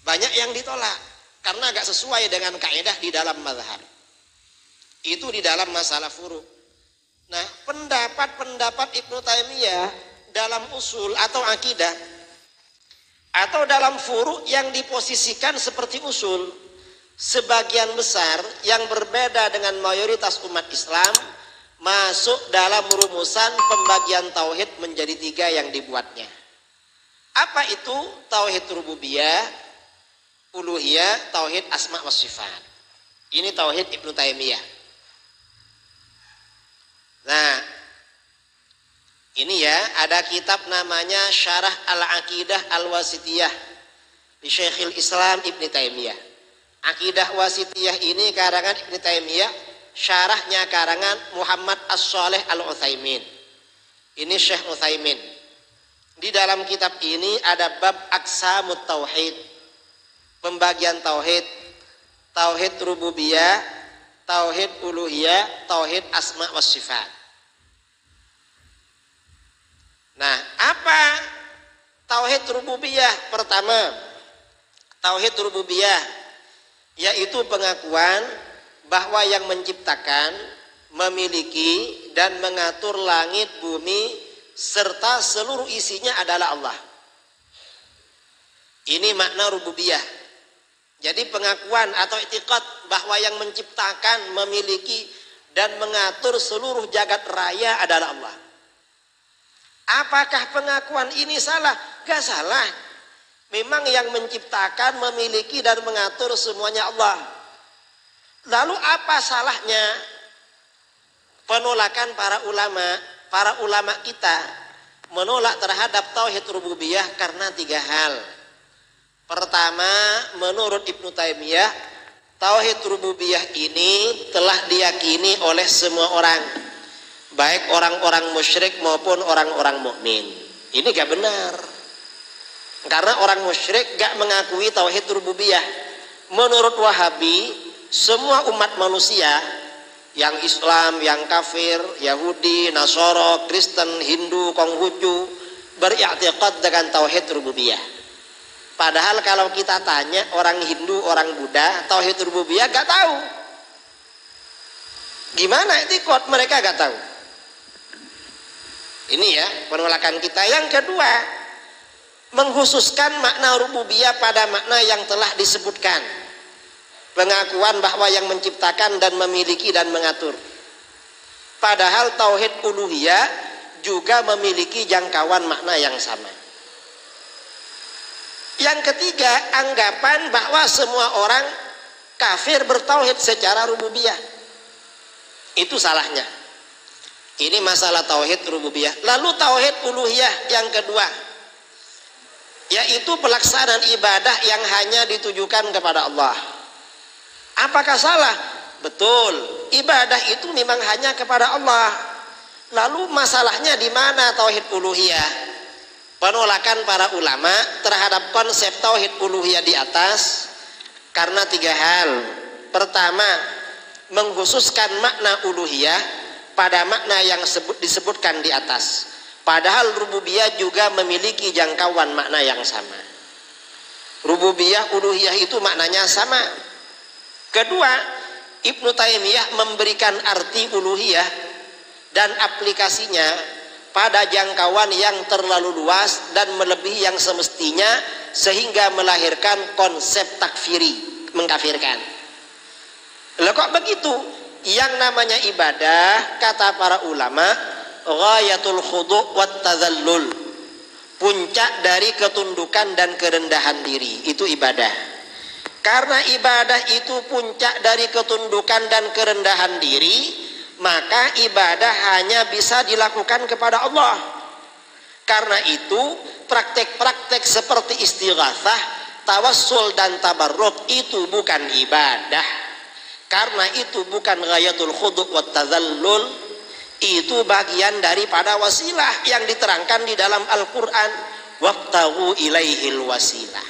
Banyak yang ditolak karena agak sesuai dengan kaidah di dalam mazhab. Itu di dalam masalah furu'. Nah, pendapat-pendapat Ibnu Taimiyah dalam usul atau akidah atau dalam furu' yang diposisikan seperti usul, sebagian besar yang berbeda dengan mayoritas umat Islam masuk dalam rumusan pembagian tauhid menjadi 3 yang dibuatnya. Apa itu? Tauhid rububiyah, uluhiyah, tauhid asma wa sifat. Ini tauhid Ibnu Taimiyah. Nah, ini ya, ada kitab namanya Syarah Al-Aqidah Al-Wasitiyah di Syekhul Islam Ibnu Taimiyah. Aqidah Wasitiyah ini karangan Ibnu Taimiyah, syarahnya karangan Muhammad As-Shalih Al-Utsaimin. Ini Syekh Utsaimin. Di dalam kitab ini ada bab aqsamut tauhid, pembagian tauhid, tauhid rububiyah, tauhid uluhiyah, tauhid asma was sifat. Nah, apa tauhid rububiyah? Pertama, tauhid rububiyah yaitu pengakuan bahwa yang menciptakan, memiliki dan mengatur langit, bumi serta seluruh isinya adalah Allah. Ini makna rububiyah. Jadi pengakuan atau i'tiqad bahwa yang menciptakan, memiliki dan mengatur seluruh jagat raya adalah Allah. Apakah pengakuan ini salah? Gak salah. Memang yang menciptakan, memiliki dan mengatur semuanya Allah. Lalu apa salahnya penolakan para ulama kita menolak terhadap tauhid rububiyah? Karena 3 hal. Pertama, menurut Ibnu Taimiyah, tauhid rububiyah ini telah diyakini oleh semua orang, baik orang-orang musyrik maupun orang-orang mukmin. Ini gak benar. Karena orang musyrik gak mengakui tauhid rububiyah. Menurut Wahabi, semua umat manusia, yang Islam, yang kafir, Yahudi, Nasara, Kristen, Hindu, Konghucu, beriktikad dengan tauhid rububiyah. Padahal kalau kita tanya orang Hindu, orang Buddha, tauhid rububiyah gak tahu. Gimana i'tikad? Mereka gak tahu. Ini ya penolakan kita. Yang kedua, mengkhususkan makna rububiyah pada makna yang telah disebutkan. Pengakuan bahwa yang menciptakan dan memiliki dan mengatur. Padahal tauhid uluhiyah juga memiliki jangkauan makna yang sama. Yang ketiga, anggapan bahwa semua orang kafir bertauhid secara rububiyah. Itu salahnya. Ini masalah tauhid rububiyah. Lalu tauhid uluhiyah yang kedua, yaitu pelaksanaan ibadah yang hanya ditujukan kepada Allah. Apakah salah? Betul, ibadah itu memang hanya kepada Allah. Lalu masalahnya di mana tauhid uluhiyah? Penolakan para ulama terhadap konsep tauhid uluhiyah di atas karena 3 hal. Pertama, mengkhususkan makna uluhiyah pada makna yang disebutkan di atas. Padahal rububiyah juga memiliki jangkauan makna yang sama. Rububiyah, uluhiyah itu maknanya sama. Kedua, Ibnu Taimiyah memberikan arti uluhiyah dan aplikasinya pada jangkauan yang terlalu luas dan melebihi yang semestinya sehingga melahirkan konsep takfiri, mengkafirkan. Lah kok begitu? Yang namanya ibadah, kata para ulama, ghayatul khudu' wat tadhallul. Puncak dari ketundukan dan kerendahan diri, itu ibadah. Karena ibadah itu puncak dari ketundukan dan kerendahan diri, maka ibadah hanya bisa dilakukan kepada Allah. Karena itu praktek-praktek seperti istighatsah, tawassul dan tabarruk itu bukan ibadah. Karena itu bukan ghayatul khudu' wat tadhallul, itu bagian daripada wasilah yang diterangkan di dalam Al-Qur'an, wabtaghu ilaihil wasilah.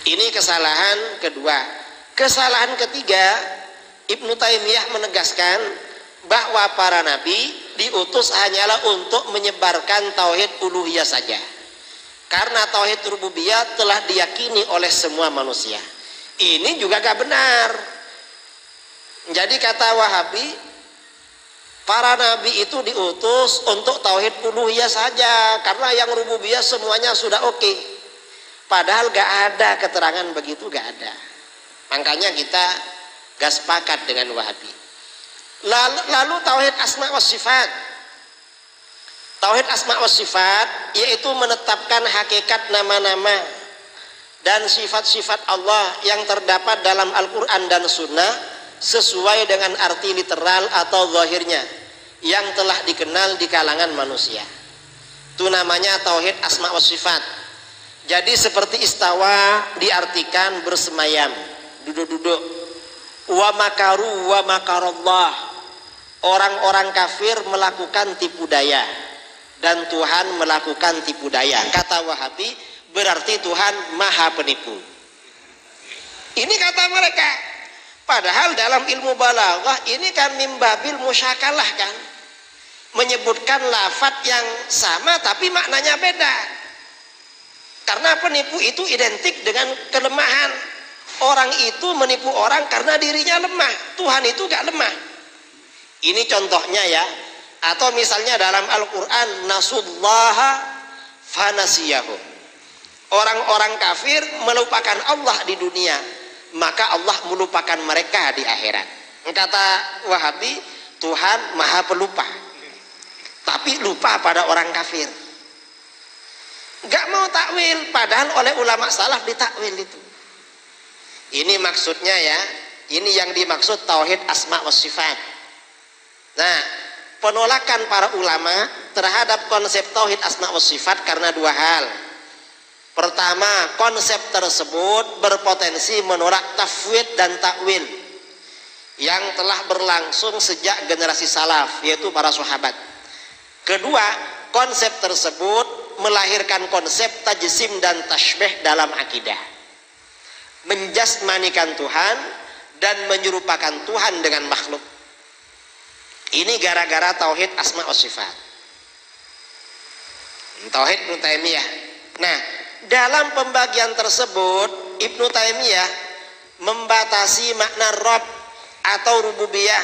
Ini kesalahan kedua. Kesalahan ketiga, Ibnu Taimiyah menegaskan bahwa para nabi diutus hanyalah untuk menyebarkan tauhid uluhiyah saja. Karena tauhid rububiyah telah diyakini oleh semua manusia. Ini juga gak benar. Jadi kata Wahabi, para nabi itu diutus untuk tauhid uluhiyah saja, karena yang rububiyah semuanya sudah oke. Padahal gak ada keterangan begitu, gak ada. Makanya kita gak sepakat dengan Wahabi. Lalu tauhid asma wa sifat. Tauhid asma wa sifat yaitu menetapkan hakikat nama-nama dan sifat-sifat Allah yang terdapat dalam Al-Quran dan Sunnah sesuai dengan arti literal atau zahirnya yang telah dikenal di kalangan manusia. Itu namanya tauhid asma wa sifat. Jadi seperti istawa diartikan bersemayam, duduk-duduk. Wa makaru wa makarallah. Orang-orang kafir melakukan tipu daya dan Tuhan melakukan tipu daya. Kata Wahabi, berarti Tuhan maha penipu. Ini kata mereka. Padahal dalam ilmu balaghah ini kan mimbabil musyakalah kan, menyebutkan lafadz yang sama tapi maknanya beda. Karena penipu itu identik dengan kelemahan. Orang itu menipu orang karena dirinya lemah. Tuhan itu gak lemah. Ini contohnya ya. Atau misalnya dalam Al-Quran, nasullaha fanasiyahum. Orang-orang kafir melupakan Allah di dunia, maka Allah melupakan mereka di akhirat. Kata Wahabi, Tuhan maha pelupa, tapi lupa pada orang kafir. Gak mau takwil, padahal oleh ulama salaf ditakwil itu. Ini maksudnya ya, ini yang dimaksud tauhid asma wa sifat. Nah, penolakan para ulama terhadap konsep tauhid asma wa sifat karena dua hal. Pertama, konsep tersebut berpotensi menolak tafwid dan takwil yang telah berlangsung sejak generasi salaf, yaitu para sahabat. Kedua, konsep tersebut melahirkan konsep tajsim dan tashbih dalam akidah, menjasmanikan Tuhan dan menyerupakan Tuhan dengan makhluk. Ini gara-gara tauhid asma wa sifat, tauhid Ibnu Taimiyah. Nah, dalam pembagian tersebut Ibnu Taimiyah membatasi makna Rabb atau rububiyah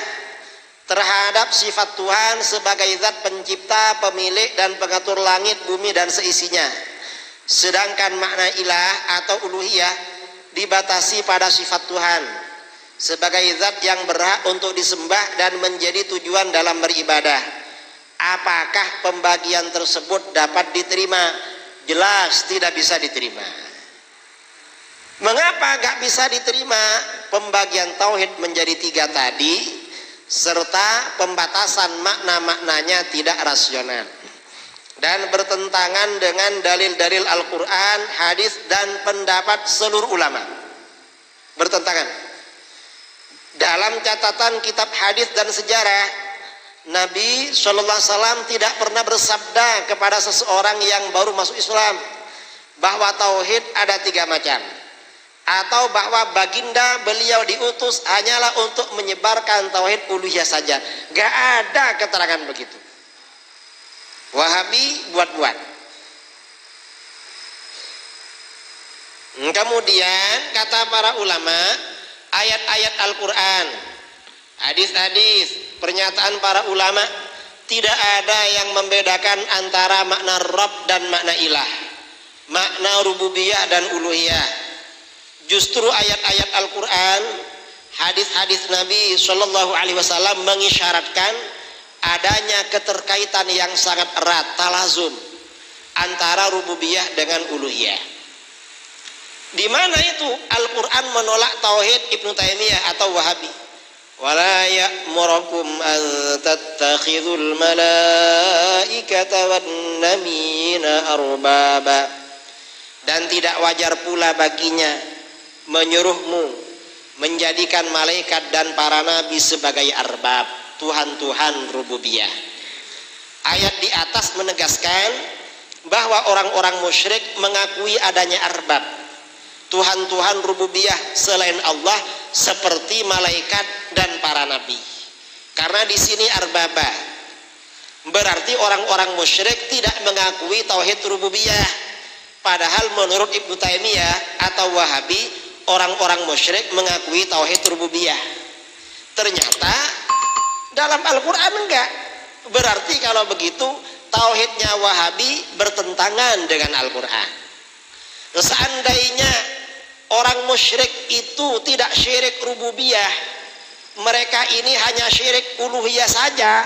terhadap sifat Tuhan sebagai zat pencipta, pemilik dan pengatur langit, bumi dan seisinya. Sedangkan makna ilah atau uluhiyah dibatasi pada sifat Tuhan sebagai zat yang berhak untuk disembah dan menjadi tujuan dalam beribadah. Apakah pembagian tersebut dapat diterima? Jelas tidak bisa diterima. Mengapa gak bisa diterima? Pembagian tauhid menjadi tiga tadi serta pembatasan makna-maknanya tidak rasional dan bertentangan dengan dalil-dalil Al-Quran, hadis dan pendapat seluruh ulama. Bertentangan. Dalam catatan kitab hadis dan sejarah, Nabi SAW tidak pernah bersabda kepada seseorang yang baru masuk Islam bahwa tauhid ada tiga macam, atau bahwa baginda beliau diutus hanyalah untuk menyebarkan tauhid uluhiyah saja. Gak ada keterangan begitu. Wahabi buat-buat. Kemudian kata para ulama, ayat-ayat Al-Quran, hadis-hadis, pernyataan para ulama, tidak ada yang membedakan antara makna Rabb dan makna ilah, makna rububiyah dan uluhiyah. Justru ayat-ayat Al-Quran, hadis-hadis Nabi Shallallahu Alaihi Wasallam mengisyaratkan adanya keterkaitan yang sangat erat, talazum antara rububiyah dengan uluhiyah. Di mana itu Al-Quran menolak tauhid Ibnu Taimiyah atau Wahabi. Wala ya'murukum an tattakhidul malaikata wan nabiyina arbaba. Dan tidak wajar pula baginya menyuruhmu menjadikan malaikat dan para nabi sebagai arbab, Tuhan-Tuhan rububiyah. Ayat di atas menegaskan bahwa orang-orang musyrik mengakui adanya arbab, Tuhan-Tuhan rububiyah selain Allah seperti malaikat dan para nabi. Karena di sini arbaba berarti orang-orang musyrik tidak mengakui tauhid rububiyah, Padahal menurut Ibnu Taimiyah atau Wahabi, orang-orang musyrik mengakui tauhid rububiyah. Ternyata dalam Al-Quran enggak. Berarti kalau begitu tauhidnya Wahabi bertentangan dengan Al-Quran. Seandainya orang musyrik itu tidak syirik rububiyah, mereka ini hanya syirik uluhiyah saja,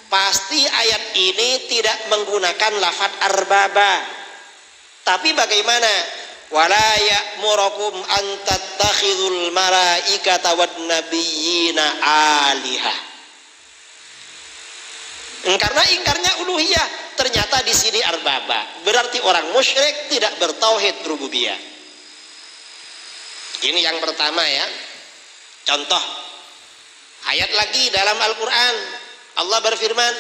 pasti ayat ini tidak menggunakan lafadz arbaba. Tapi bagaimana? Wala ya'murukum an tattakhidul malaikata wan nabiyyina alihah. Karena ingkarnya uluhiyah, ternyata di sini arbaba. Berarti orang musyrik tidak bertauhid rububiyah. Ini yang pertama ya. Contoh ayat lagi dalam Al-Quran, Allah berfirman,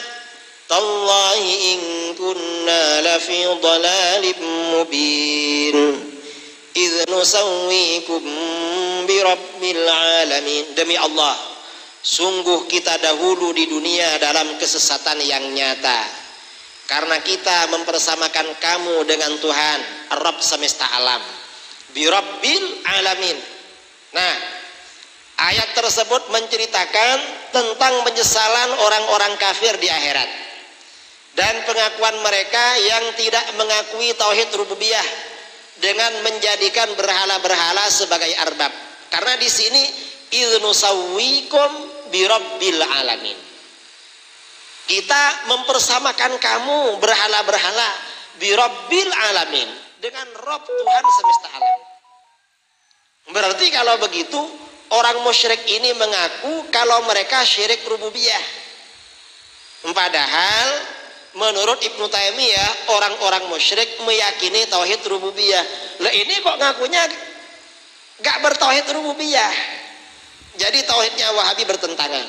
tallahi in kunna lafi dhalalim mubin idh nusawwikum birabbil alamin. Demi Allah, sungguh kita dahulu di dunia dalam kesesatan yang nyata, karena kita mempersamakan kamu dengan Tuhan Rabb semesta alam, birabbil alamin. Nah, ayat tersebut menceritakan tentang penyesalan orang-orang kafir di akhirat dan pengakuan mereka yang tidak mengakui tauhid rububiyah dengan menjadikan berhala-berhala sebagai arbab. Karena di sini idnusawwikum birabbil alamin, kita mempersamakan kamu berhala-berhala birabbil alamin dengan Rabb Tuhan semesta alam. Berarti kalau begitu orang musyrik ini mengaku kalau mereka syirik rububiyah. Padahal menurut Ibnu Taimiyah orang-orang musyrik meyakini tauhid rububiyah. Lah ini kok ngakunya gak bertauhid rububiyah. Jadi tauhidnya Wahabi bertentangan.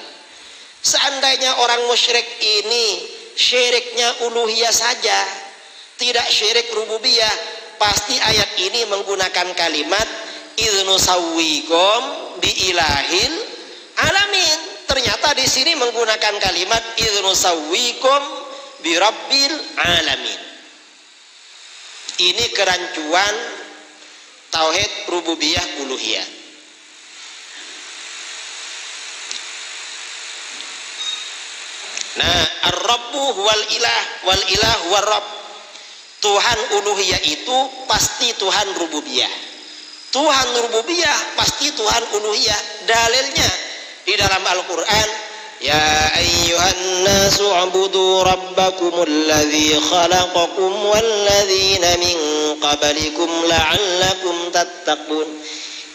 Seandainya orang musyrik ini syiriknya uluhiyah saja, tidak syirik rububiyah, pasti ayat ini menggunakan kalimat idnusawwikum biilahil alamin. Ternyata di sini menggunakan kalimat idnusawwikum birabbil alamin. Ini kerancuan tauhid rububiyah uluhiyah. Nah, ar-rabbu huwal ilah wal ilah huwar rabb. Tuhan uluhiyah itu pasti Tuhan rububiyah. Tuhan rububiyah pasti Tuhan uluhiyah. Dalilnya di dalam Al-Quran, ya ayyuhan nasu ubudu rabbakumul ladzi khalaqakum walladzina min qablikum la'allakum tattaqun.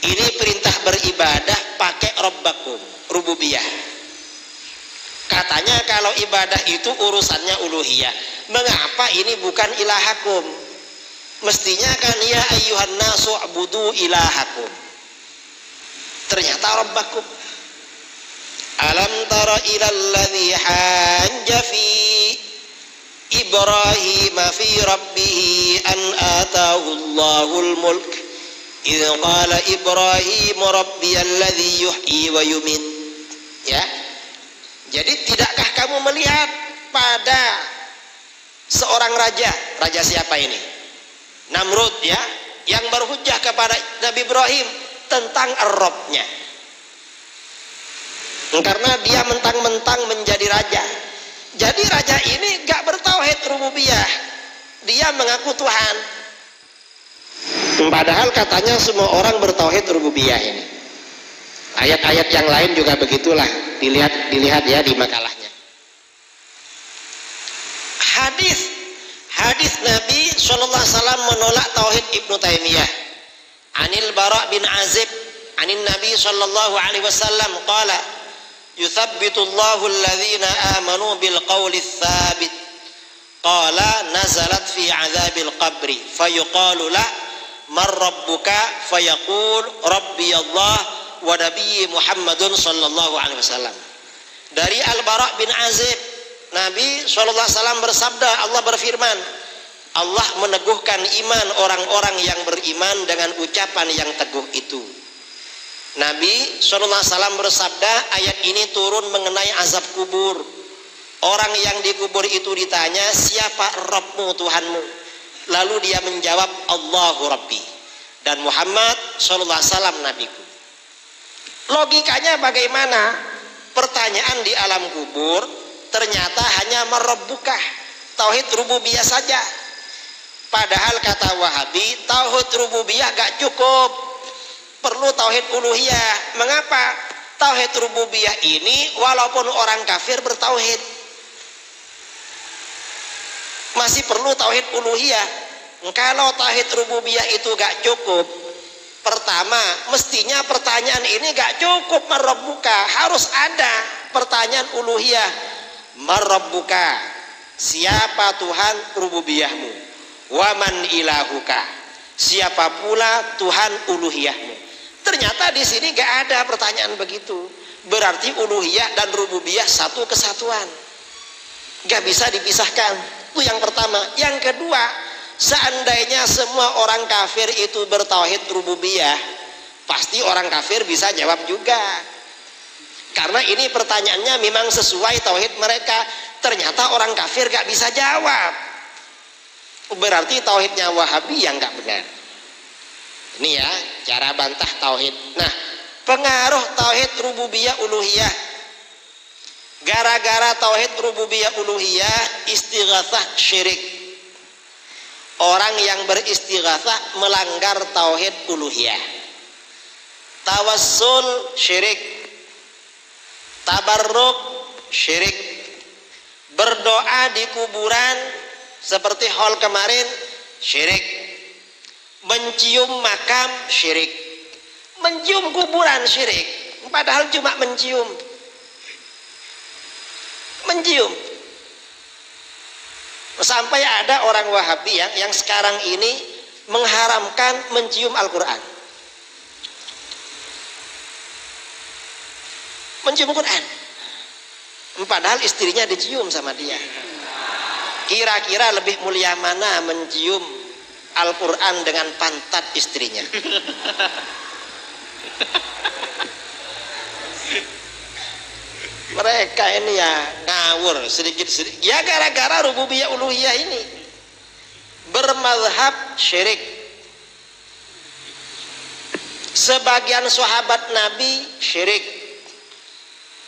Ini perintah beribadah pakai rabbakum, rububiyah. Katanya kalau ibadah itu urusannya uluhiyah. Mengapa ini bukan ilahakum? Mestinya kan ya ayyuhan nasu ubudu ilahakum. Ternyata rabbakum. Alam tara ilal ladzi hajja fi Ibrahim fi rabbih an atahu Allahul mulk idh qala Ibrahim rabbiyal ladzi yuhyi wa yumit. Ya. Jadi tidakkah kamu melihat pada seorang raja? Raja siapa ini? Namrud ya, yang berhujjah kepada Nabi Ibrahim tentang Rabb-nya. Karena dia mentang-mentang menjadi raja. Jadi raja ini gak bertauhid rububiyah, dia mengaku Tuhan. Padahal katanya semua orang bertauhid rububiyah ini. Ayat-ayat yang lain juga begitulah, dilihat ya di makalahnya. Hadis Nabi SAW menolak tauhid Ibnu Taimiyah. Anil Bara bin Azib, anin Nabi SAW qala yuthabbitullahu alladhina amanu bil qawli tsabit. Qala nazalat fi adzabil qabri fayuqalu la man rabbuka fayaqul rabbi Allah wa nabiyyi Muhammadun sallallahu alaihi wasallam. Dari Al-Bara bin Azib, Nabi SAW bersabda, Allah berfirman, Allah meneguhkan iman orang-orang yang beriman dengan ucapan yang teguh itu. Nabi SAW bersabda, ayat ini turun mengenai azab kubur. Orang yang dikubur itu ditanya, siapa Rabbmu, Tuhanmu? Lalu dia menjawab, Allahu Rabbi, dan Muhammad sallallahu alaihi wasallam nabiku. Logikanya bagaimana? Pertanyaan di alam kubur ternyata hanya merabbukah, tauhid rububiyah saja. Padahal kata Wahabi, tauhid rububiyah gak cukup, perlu tauhid uluhiyah. Mengapa? Tauhid rububiyah ini walaupun orang kafir bertauhid, masih perlu tauhid uluhiyah. Kalau tauhid rububiyah itu gak cukup, pertama mestinya pertanyaan ini gak cukup marabbuka, harus ada pertanyaan uluhiyah. Marabbuka, siapa Tuhan rububiyahmu? Waman ilahuka, siapa pula Tuhan uluhiyahmu? Ternyata di sini gak ada pertanyaan begitu. Berarti uluhiyah dan rububiyah satu kesatuan, gak bisa dipisahkan. Itu yang pertama. Yang kedua, seandainya semua orang kafir itu bertauhid rububiyah, pasti orang kafir bisa jawab juga. Karena ini pertanyaannya memang sesuai tauhid mereka. Ternyata orang kafir gak bisa jawab. Berarti tauhidnya Wahabi yang gak benar. Ini ya cara bantah tauhid. Nah, pengaruh tauhid rububiyah uluhiyah. Gara-gara tauhid rububiyah uluhiyah, istighatsah syirik. Orang yang beristighatsah melanggar tauhid uluhiyah. Tawassul syirik. Tabarruk syirik. Berdoa di kuburan seperti hal kemarin syirik. Mencium makam syirik. Mencium kuburan syirik, padahal cuma mencium. Sampai ada orang Wahabi yang sekarang ini mengharamkan mencium Al-Quran. Mencium Quran, padahal istrinya dicium sama dia. Kira-kira lebih mulia mana mencium Al-Quran dengan pantat istrinya? Mereka ini ya ngawur sedikit-sedikit. Ya gara-gara rububiyah uluhiyah ini. Bermazhab syirik. Sebagian sahabat Nabi syirik.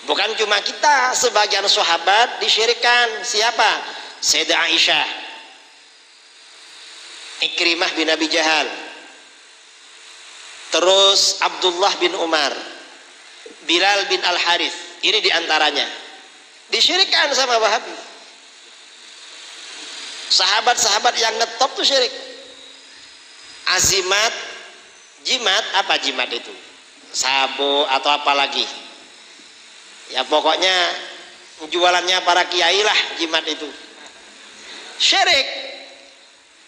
Bukan cuma kita, sebagian sahabat disyirikkan. Siapa? Sayyidah Aisyah, Ikrimah bin Abi Jahal, terus Abdullah bin Umar, Bilal bin Al-Harith. Ini diantaranya disyirikkan sama Wahabi. Sahabat-sahabat yang ngetop tuh syirik. Azimat, jimat, apa jimat itu? Sabo atau apa lagi? Ya pokoknya jualannya para kiai lah jimat itu. Syirik.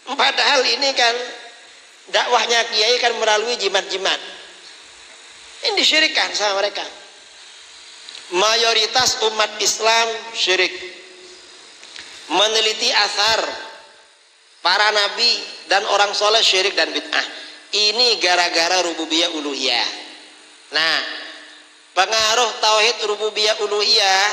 Padahal ini kan dakwahnya kiai kan melalui jimat-jimat. Ini disyirikkan sama mereka. Mayoritas umat Islam syirik. Meneliti asar para nabi dan orang soleh syirik dan bid'ah. Ini gara-gara rububiyah uluhiyah. Nah, pengaruh tauhid rububiyah uluhiyah,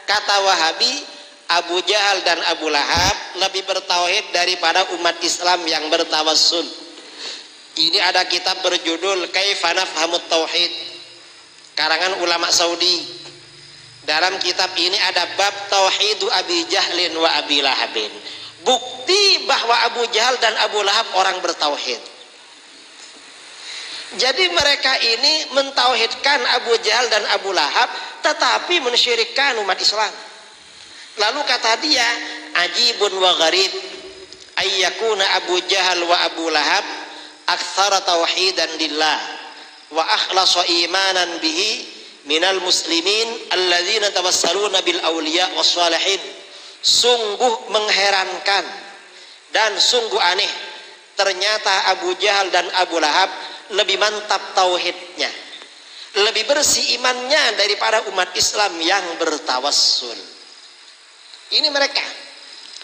kata Wahabi, Abu Jahal dan Abu Lahab lebih bertauhid daripada umat Islam yang bertawassul. Ini ada kitab berjudul Kaifa Nafhamut Tauhid, karangan ulama Saudi. Dalam kitab ini ada bab tauhidu Abi Jahlin wa Abi Lahabin. Bukti bahwa Abu Jahal dan Abu Lahab orang bertauhid. Jadi mereka ini mentauhidkan Abu Jahal dan Abu Lahab, tetapi mensyirikkan umat Islam. Lalu kata dia, ajibun wa gharib ayyakuna Abu Jahal wa Abu Lahab aktsara tauhidan lillah wa akhlasa imanan bihi minal muslimin alladzina tawassaluna bil awliya was salihin. Sungguh mengherankan dan sungguh aneh, ternyata Abu Jahal dan Abu Lahab lebih mantap tauhidnya, lebih bersih imannya daripada umat Islam yang bertawassul. Ini mereka.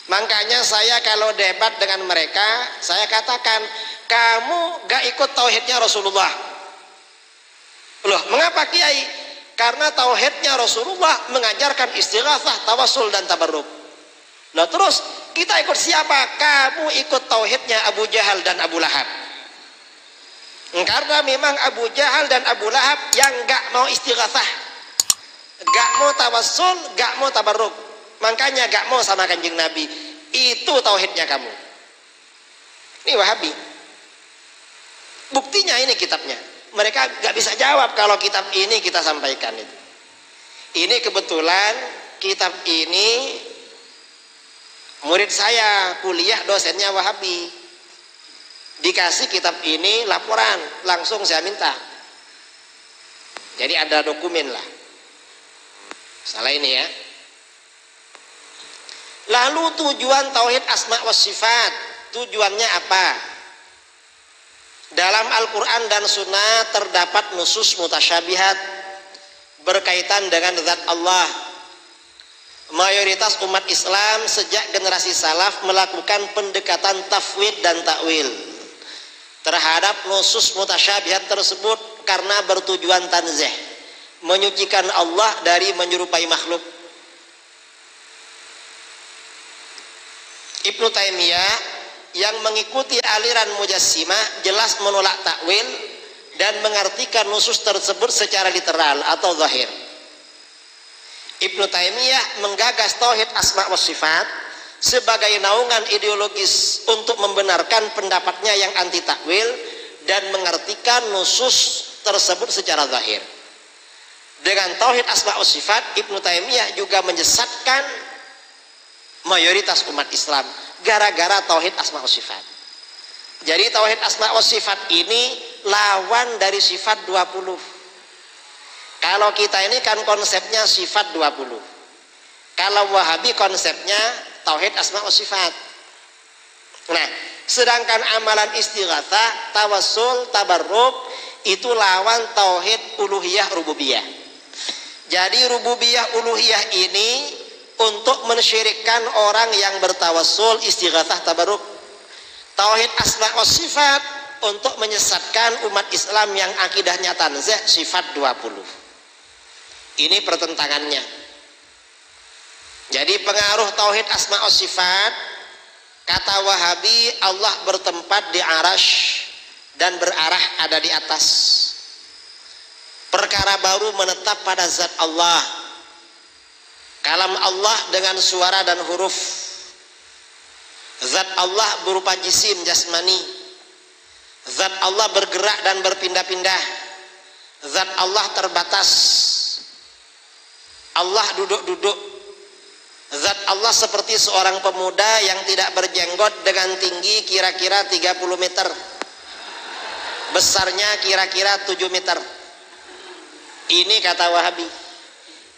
Makanya saya kalau debat dengan mereka, saya katakan, kamu gak ikut tauhidnya Rasulullah. Loh, mengapa Kiai? Karena tauhidnya Rasulullah mengajarkan istighatsah, tawassul dan tabarruk. Nah terus Kita ikut siapa? Kamu ikut tauhidnya Abu Jahal dan Abu Lahab. Karena memang Abu Jahal dan Abu Lahab yang gak mau istighatsah, gak mau tawassul, gak mau tabarruk, makanya gak mau sama kanjeng Nabi. Itu tauhidnya kamu. Ini Wahabi. Buktinya ini kitabnya. Mereka gak bisa jawab kalau kitab ini kita sampaikan itu. Ini kebetulan kitab ini murid saya kuliah, dosennya Wahabi. Dikasih kitab ini laporan, langsung saya minta. Jadi ada dokumen lah. Salah ini ya. Lalu tujuan tauhid asma wa sifat, tujuannya apa? Dalam Al-Quran dan Sunnah terdapat nusus mutasyabihat berkaitan dengan zat Allah. Mayoritas umat Islam sejak generasi salaf melakukan pendekatan tafwid dan takwil terhadap nusus mutasyabihat tersebut karena bertujuan tanzih, menyucikan Allah dari menyerupai makhluk. Ibnu Taimiyah yang mengikuti aliran Mujassimah jelas menolak takwil dan mengartikan nusus tersebut secara literal atau zahir. Ibnu Taimiyah menggagas tauhid asma wa sifat sebagai naungan ideologis untuk membenarkan pendapatnya yang anti takwil dan mengartikan nusus tersebut secara zahir. Dengan tauhid asma wa sifat, Ibnu Taimiyah juga menyesatkan mayoritas umat Islam gara-gara tauhid asma wa sifat. Jadi tauhid asma wa sifat ini lawan dari sifat 20. Kalau kita ini kan konsepnya sifat 20. Kalau Wahabi konsepnya tauhid asma wa sifat. Nah, sedangkan amalan istighatsah, tawassul, tabarruk itu lawan tauhid uluhiyah rububiyah. Jadi rububiyah uluhiyah ini untuk mensyirikkan orang yang bertawassul, istighatsah, tabarruk. Tauhid asma wa sifat untuk menyesatkan umat Islam yang akidahnya tanzih, sifat 20. Ini pertentangannya. Jadi pengaruh tauhid asma wa sifat, kata Wahabi, Allah bertempat di arash dan berarah ada di atas. Perkara baru menetap pada zat Allah. Kalam Allah dengan suara dan huruf. Zat Allah berupa jisim jasmani. Zat Allah bergerak dan berpindah-pindah. Zat Allah terbatas. Allah duduk-duduk. Zat Allah seperti seorang pemuda yang tidak berjenggot dengan tinggi kira-kira 30 meter. Besarnya kira-kira 7 meter. Ini kata Wahabi.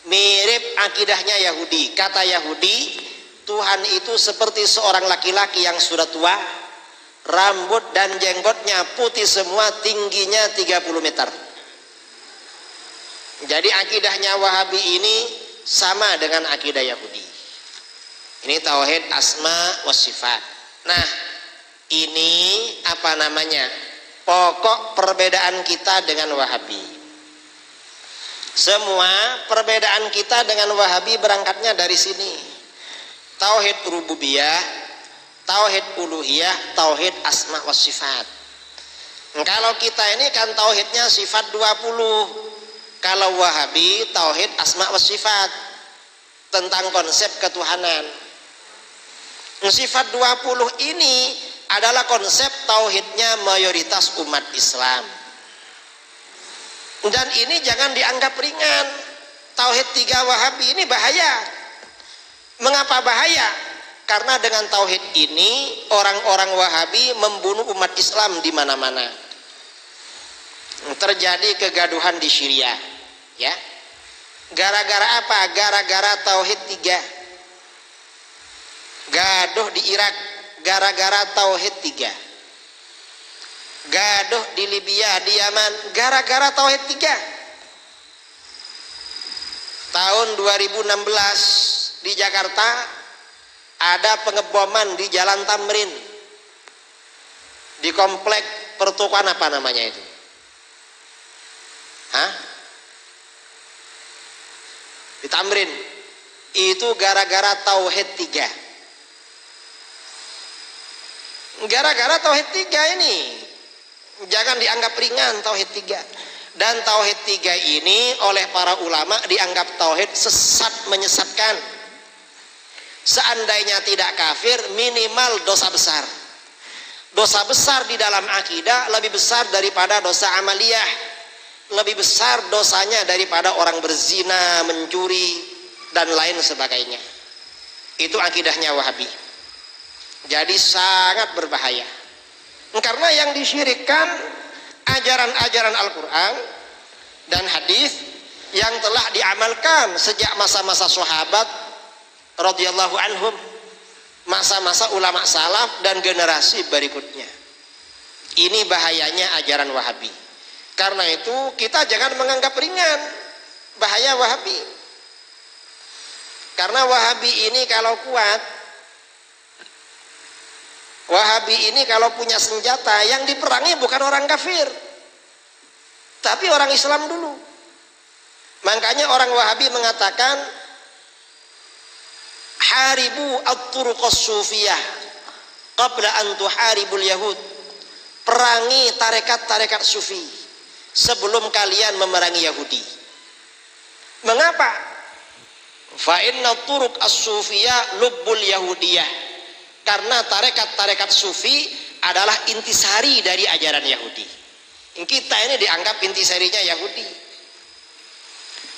Mirip akidahnya Yahudi. Kata Yahudi, Tuhan itu seperti seorang laki-laki yang sudah tua, rambut dan jenggotnya putih semua, tingginya 30 meter. Jadi akidahnya Wahabi ini sama dengan akidah Yahudi. Ini tauhid asma wa sifat. Nah, ini apa namanya? Pokok perbedaan kita dengan Wahabi. Semua perbedaan kita dengan Wahabi berangkatnya dari sini. Tauhid rububiyah, tauhid uluhiyah, tauhid asma wa sifat. Kalau kita ini kan tauhidnya sifat 20. Kalau Wahabi tauhid asma wa sifat, tentang konsep ketuhanan. Sifat 20 ini adalah konsep tauhidnya mayoritas umat Islam. Dan ini jangan dianggap ringan. Tauhid 3 Wahabi ini bahaya. Mengapa bahaya? Karena dengan tauhid ini orang-orang Wahabi membunuh umat Islam di mana-mana. Terjadi kegaduhan di Syria, ya. Gara-gara apa? Gara-gara tauhid 3. Gaduh di Irak gara-gara tauhid 3. Gaduh di Libya, di Yaman gara-gara tauhid 3. Tahun 2016 di Jakarta ada pengeboman di Jalan Tamrin, di komplek pertokoan apa namanya itu? Di Tamrin. Itu gara-gara tauhid 3. Gara-gara tauhid 3 ini. Jangan dianggap ringan tauhid 3. Dan tauhid 3 ini oleh para ulama dianggap tauhid sesat, menyesatkan. Seandainya tidak kafir, minimal dosa besar. Dosa besar di dalam akidah lebih besar daripada dosa amaliyah. Lebih besar dosanya daripada orang berzina, mencuri, dan lain sebagainya. Itu akidahnya Wahabi. Jadi sangat berbahaya. Karena yang disyirikkan ajaran-ajaran Al-Quran dan hadis yang telah diamalkan sejak masa-masa sahabat radhiyallahu anhum, masa-masa ulama salaf dan generasi berikutnya. Ini bahayanya ajaran Wahabi. Karena itu kita jangan menganggap ringan bahaya Wahabi. Karena Wahabi ini kalau kuat, Wahabi ini kalau punya senjata, yang diperangi bukan orang kafir, tapi orang Islam dulu. Makanya orang Wahabi mengatakan haribu at-turuqas sufiyah qabla an tuharibul yahud. Perangi tarekat-tarekat sufi sebelum kalian memerangi Yahudi. Mengapa? Fa inna turuq as-sufiyah lubbul yahudiyah. Karena tarekat-tarekat sufi adalah intisari dari ajaran Yahudi. Kita ini dianggap intisarinya Yahudi.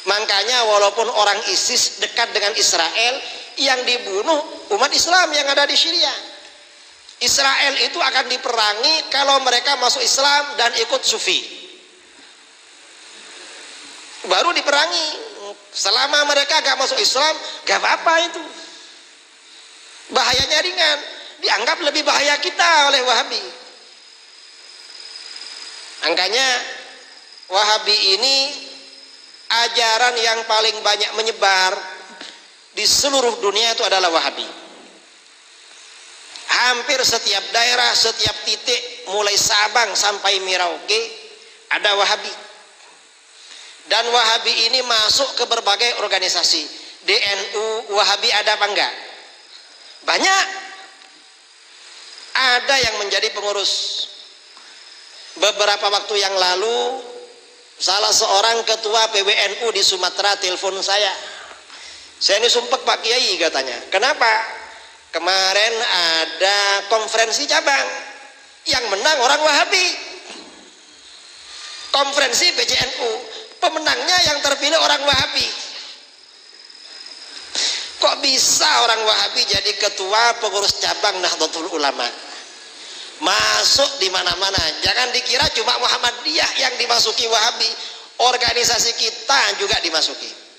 Makanya walaupun orang ISIS dekat dengan Israel, yang dibunuh umat Islam yang ada di Syria. Israel itu akan diperangi kalau mereka masuk Islam dan ikut sufi. Baru diperangi. Selama mereka gak masuk Islam, gak apa-apa itu. Bahayanya ringan. Dianggap lebih bahaya kita oleh Wahabi. Angkanya Wahabi ini ajaran yang paling banyak menyebar di seluruh dunia itu adalah Wahabi. Hampir setiap daerah, setiap titik, mulai Sabang sampai Merauke ada Wahabi. Dan Wahabi ini masuk ke berbagai organisasi. DNU Wahabi ada apa enggak? Banyak. Ada yang menjadi pengurus. Beberapa waktu yang lalu salah seorang ketua PWNU di Sumatera telepon saya. Saya ini sumpek Pak Kiai katanya. Kenapa? Kemarin ada konferensi cabang, yang menang orang Wahabi. Konferensi PJNU, pemenangnya yang terpilih orang Wahabi. Kok bisa orang Wahabi jadi ketua pengurus cabang Nahdlatul Ulama? Masuk di mana-mana. Jangan dikira cuma Muhammadiyah yang dimasuki Wahabi, organisasi kita juga dimasuki.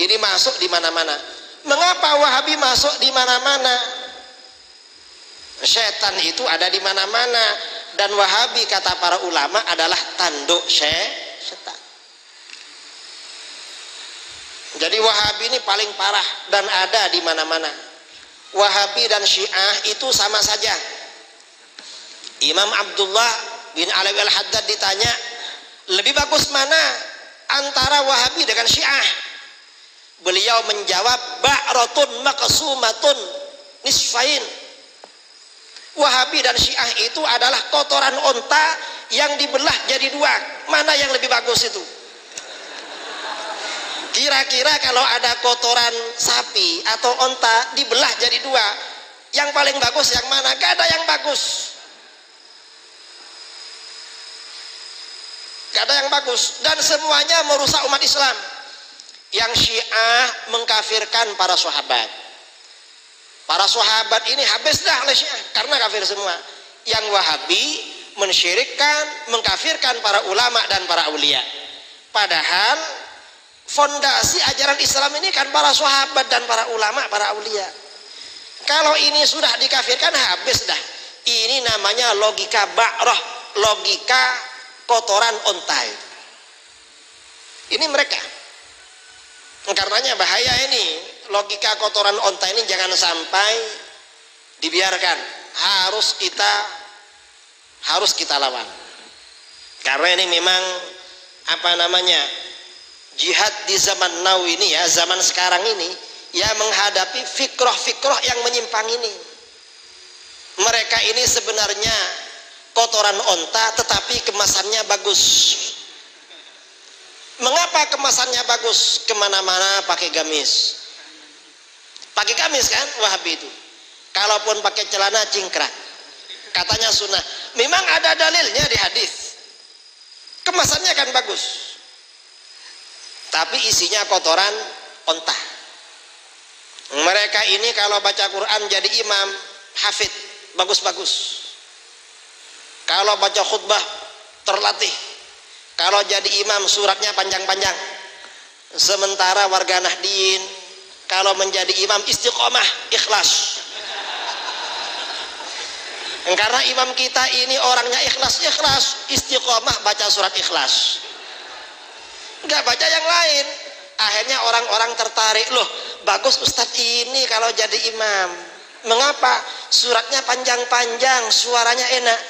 Ini masuk di mana-mana. Mengapa Wahabi masuk di mana-mana? Setan itu ada di mana-mana, dan Wahabi kata para ulama adalah tanduk setan. Jadi Wahabi ini paling parah dan ada di mana-mana. Wahabi dan Syiah itu sama saja. Imam Abdullah bin Alawi al-Haddad ditanya, lebih bagus mana antara Wahabi dengan Syiah? Beliau menjawab, ba'ratun maqsumatun nisfain. Wahabi dan Syiah itu adalah kotoran onta yang dibelah jadi dua. Mana yang lebih bagus itu? Kira-kira kalau ada kotoran sapi atau onta dibelah jadi dua, yang paling bagus yang mana? Gak ada yang bagus. Gak ada yang bagus. Dan semuanya merusak umat Islam. Yang Syiah mengkafirkan para sahabat. Para sahabat ini habis dah oleh Syiah karena kafir semua. Yang Wahabi mensyirikkan, mengkafirkan para ulama dan para aulia. Padahal fondasi ajaran Islam ini kan para sahabat dan para ulama, para aulia. Kalau ini sudah dikafirkan, habis dah. Ini namanya logika ba'roh, logika kotoran ontai. Ini mereka. Karenanya bahaya ini, logika kotoran onta ini jangan sampai dibiarkan. Harus kita lawan. Karena ini memang jihad di zaman now ini ya, zaman sekarang ini ya menghadapi fikroh-fikroh yang menyimpang ini. Mereka ini sebenarnya kotoran onta tetapi kemasannya bagus. Mengapa kemasannya bagus? Kemana-mana pakai gamis. Pakai gamis kan Wahabi itu. Kalaupun pakai celana cingkrang, katanya sunnah. Memang ada dalilnya di hadis. Kemasannya kan bagus, tapi isinya kotoran onta. Mereka ini kalau baca Quran jadi imam, hafid, bagus-bagus. Kalau baca khutbah terlatih. Kalau jadi imam suratnya panjang-panjang. Sementara warga Nahdien kalau menjadi imam istiqomah, ikhlas. Karena imam kita ini orangnya ikhlas, istiqomah baca surat ikhlas. Enggak baca yang lain. Akhirnya orang-orang tertarik, loh bagus Ustadz ini kalau jadi imam. Mengapa? Suratnya panjang-panjang, suaranya enak.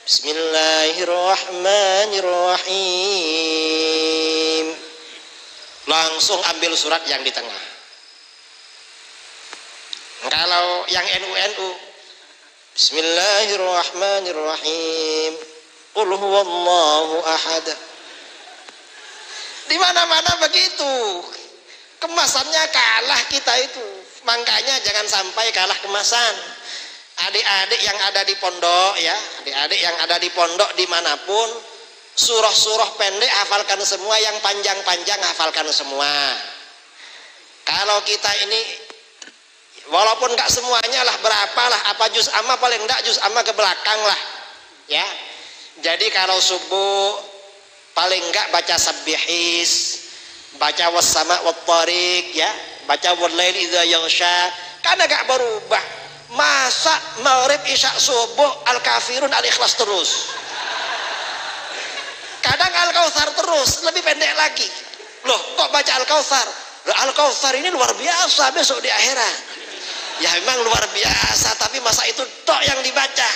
Bismillahirrahmanirrahim. Langsung ambil surat yang di tengah. Kalau yang NU Bismillahirrahmanirrahim. Qul huwallahu ahad. Di mana-mana begitu. Kemasannya kalah kita itu. Makanya jangan sampai kalah kemasan. Adik-adik yang ada di pondok ya, adik-adik yang ada di pondok dimanapun, surah-surah pendek hafalkan semua, yang panjang-panjang hafalkan semua. Kalau kita ini walaupun nggak semuanya lah, berapalah, apa juz amma paling enggak juz amma ke belakang lah ya. Jadi kalau subuh paling enggak baca sabbihis, baca wassama wattariq ya, baca wallail idza yaghsha. Karena enggak berubah. Masa maghrib isya subuh al-kafirun al-ikhlas terus. Kadang al-kautsar terus, lebih pendek lagi. Loh kok baca al-kautsar? Al-kautsar ini luar biasa besok di akhirat. Ya memang luar biasa, tapi masa itu tok yang dibaca.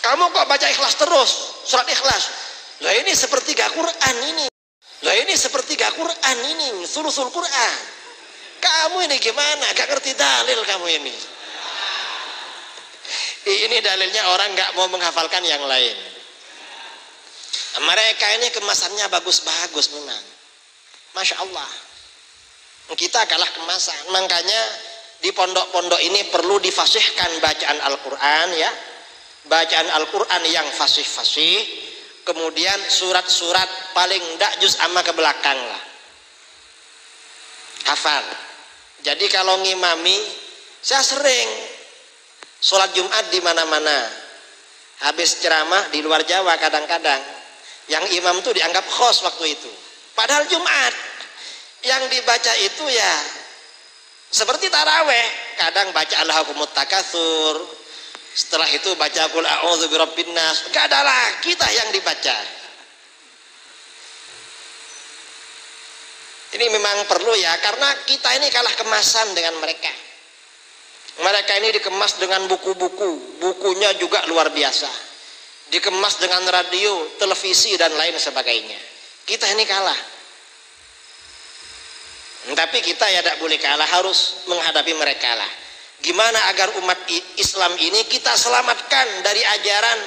Kamu kok baca ikhlas terus, surat ikhlas? Lah ini sepertiga Quran ini. Lah ini sepertiga Quran ini, sulusul Quran. Kamu ini gimana? Gak ngerti dalil kamu ini. Ini dalilnya orang gak mau menghafalkan yang lain. Mereka ini kemasannya bagus-bagus memang. Masya Allah. Kita kalah kemasan. Makanya di pondok-pondok ini perlu difasihkan bacaan Al-Quran ya. Bacaan Al-Quran yang fasih-fasih. Kemudian surat-surat paling enggak juz amma ke belakang lah. Hafal. Jadi kalau ngimami, saya sering sholat Jumat di mana-mana. Habis ceramah di luar Jawa kadang-kadang, yang imam tuh dianggap khos waktu itu. Padahal Jumat yang dibaca itu ya seperti taraweh. Kadang baca Alhaakumut Takatsur, setelah itu baca Qul a'udzu birabbin nas. Gak ada lagi kita yang dibaca. Ini memang perlu ya, karena kita ini kalah kemasan dengan mereka. Mereka ini dikemas dengan buku-buku, bukunya juga luar biasa. Dikemas dengan radio, televisi dan lain sebagainya. Kita ini kalah. Tapi kita ya tidak boleh kalah, harus menghadapi mereka lah. Gimana agar umat Islam ini kita selamatkan dari ajaran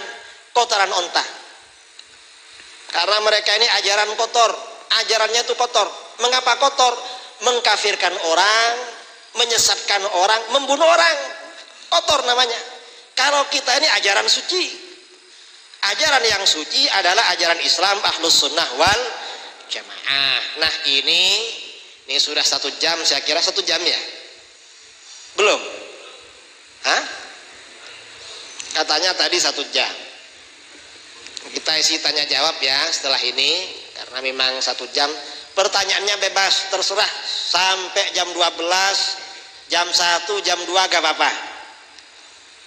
kotoran onta? Karena mereka ini ajaran kotor, ajarannya itu kotor. Mengapa kotor? Mengkafirkan orang, menyesatkan orang, membunuh orang. Kotor namanya. Kalau kita ini ajaran suci. Ajaran yang suci adalah ajaran Islam Ahlus Sunnah wal Jamaah. Nah ini sudah 1 jam, saya kira 1 jam ya. Belum? Hah? Katanya tadi 1 jam. Kita isi tanya jawab ya setelah ini, karena memang 1 jam. Pertanyaannya bebas, terserah sampai jam 12, jam 1, jam 2 gak apa-apa.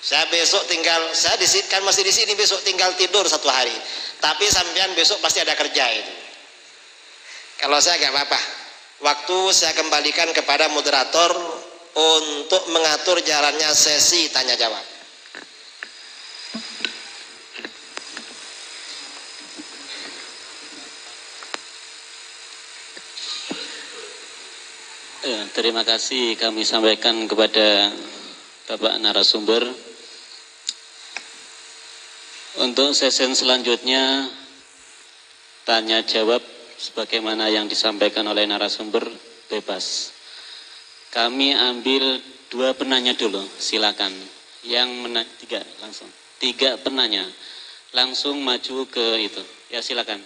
Saya besok tinggal, saya kan masih di sini, besok tinggal tidur 1 hari. Tapi sampean besok pasti ada kerja itu. Kalau saya gak apa-apa. Waktu saya kembalikan kepada moderator untuk mengatur jalannya sesi tanya jawab. terima kasih kami sampaikan kepada Bapak narasumber. Untuk sesi selanjutnya tanya jawab sebagaimana yang disampaikan oleh narasumber bebas. Kami ambil 2 penanya dulu, silakan. Yang 3 langsung. 3 penanya langsung maju ke itu. Ya silakan.